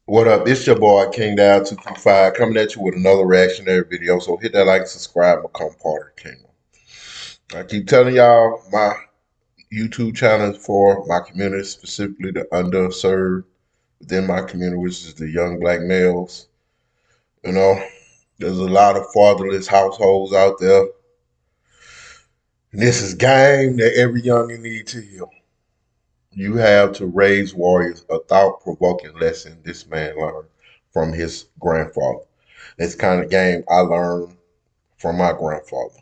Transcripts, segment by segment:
What up? It's your boy King Down 225 coming at you with another reactionary video. So hit that like, subscribe, become part of the kingdom. I keep telling y'all my YouTube channel is for my community, specifically the underserved within my community, which is the young black males. You know, there's a lot of fatherless households out there. And this is game that every youngin need to heal. You have to raise warriors, a thought-provoking lesson this man learned from his grandfather. It's kind of game I learned from my grandfather.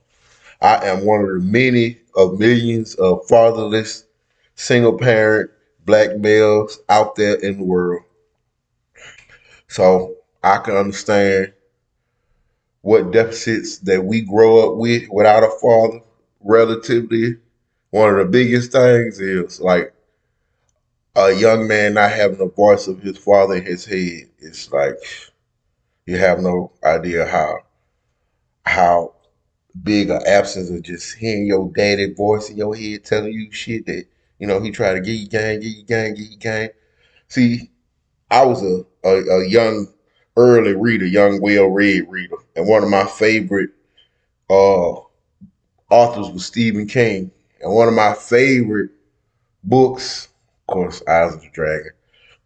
I am one of the many of millions of fatherless, single parent black males out there in the world. So I can understand what deficits that we grow up with without a father. Relatively, one of the biggest things is like a young man not having the voice of his father in his head. It's like you have no idea how big an absence of just hearing your daddy voice in your head telling you shit that, he tried to get you gang, get you gang, get you gang. See, I was a young, early reader, young, well-read reader. And one of my favorite uh, authors was Stephen King. And one of my favorite books, of course, Eyes of the Dragon,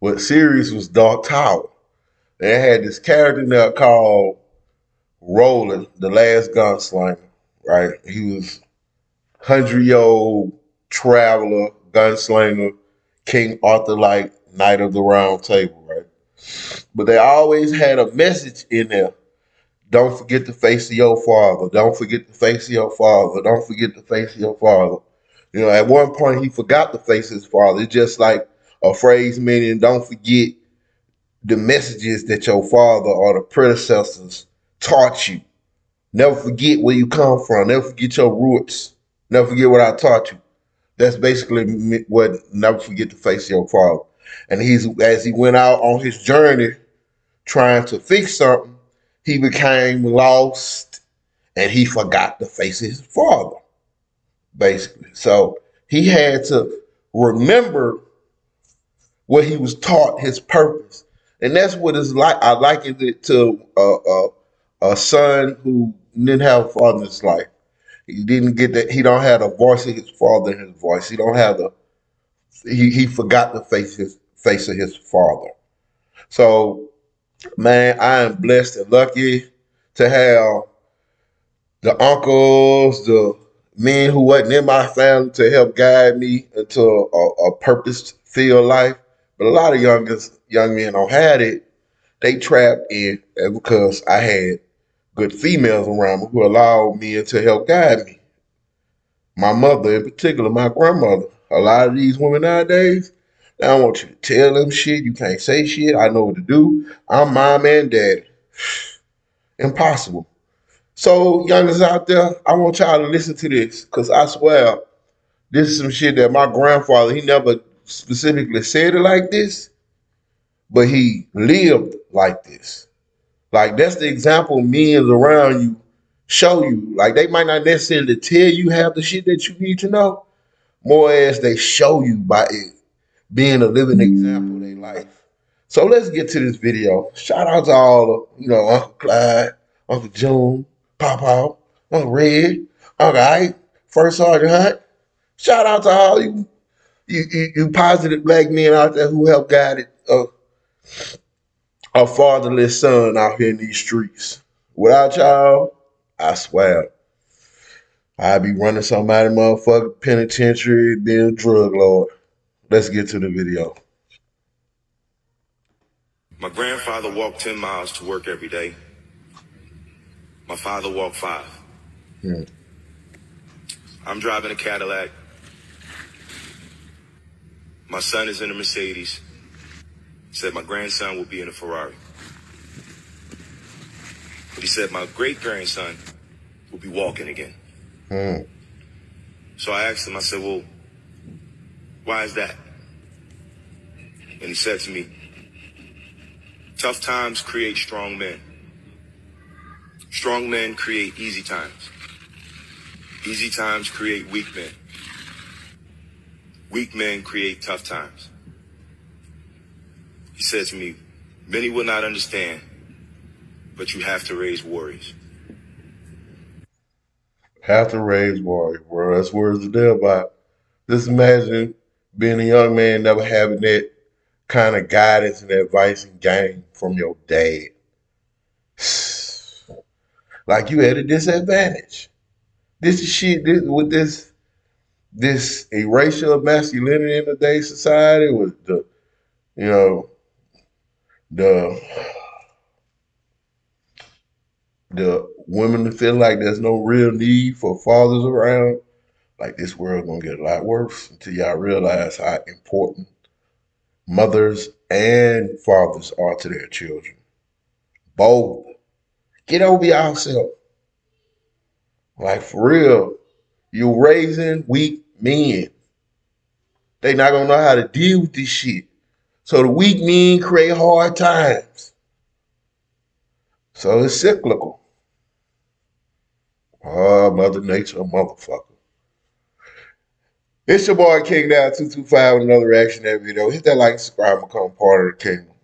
but series was Dark Tower. And it had this character in there called Roland, the last gunslinger, right? He was 100-year-old traveler, gunslinger, King Arthur like Knight of the Round Table, right? But they always had a message in there. Don't forget the face of your father. Don't forget the face of your father. Don't forget the face of your father. At one point he forgot the face of his father. It's just like a phrase meaning don't forget the messages that your father or the predecessors taught you. Never forget where you come from. Never forget your roots. Never forget what I taught you. That's basically what never forget the face of your father. And as he went out on his journey trying to fix something, he became lost and he forgot the face of his father, basically. So he had to remember what he was taught, his purpose. And that's what it's like. I likened it to a son who didn't have a father in his life. He didn't get that. He don't have the voice of his father in his voice. He don't have the. He forgot the face of his father. So man, I am blessed and lucky to have the uncles, the men who wasn't in my family to help guide me into a purpose-filled life. But a lot of young men don't have it. They trapped in because I had good females around me who allowed me to help guide me. My mother in particular, my grandmother. A lot of these women nowadays, they don't want you to tell them shit. You can't say shit. I know what to do. I'm mom and daddy. Impossible. So, youngers out there, I want y'all to listen to this because I swear this is some shit that my grandfather, he never specifically said it like this, but he lived like this. Like, that's the example men around you show you. Like, they might not necessarily tell you half the shit that you need to know, more as they show you by it being a living example of their life. So let's get to this video. Shout out to all of, Uncle Clyde, Uncle June, Papa, Uncle Red, Uncle Ike, First Sergeant Hunt. Shout out to all you positive black men out there who help guide a fatherless son out here in these streets. Without y'all, I swear, I'd be running somebody motherfucking penitentiary, being a drug lord. Let's get to the video. My grandfather walked 10 miles to work every day. My father walked 5. Hmm. I'm driving a Cadillac. My son is in a Mercedes. He said my grandson will be in a Ferrari. But he said my great-grandson will be walking again. Hmm. So I asked him, I said, well, why is that? And he said to me, tough times create strong men. Strong men create easy times. Easy times create weak men. Weak men create tough times. He said to me, Many will not understand, but you have to raise warriors. Have to raise warrior, bro. That's words to live by. Just imagine being a young man, never having that kind of guidance and advice and game from your dad. Like you had a disadvantage. This is shit this, with this erasure of masculinity in today's society with the you know the the women feel like there's no real need for fathers around. Like this world gonna get a lot worse until y'all realize how important mothers and fathers are to their children. Both. Get over yourself. Like for real. You're raising weak men. They not gonna know how to deal with this shit. So the weak men create hard times. So it's cyclical. Oh, Mother Nature, a motherfucker. It's your boy King Down 225 with another reaction to that video. Hit that like, subscribe, and become part of the kingdom.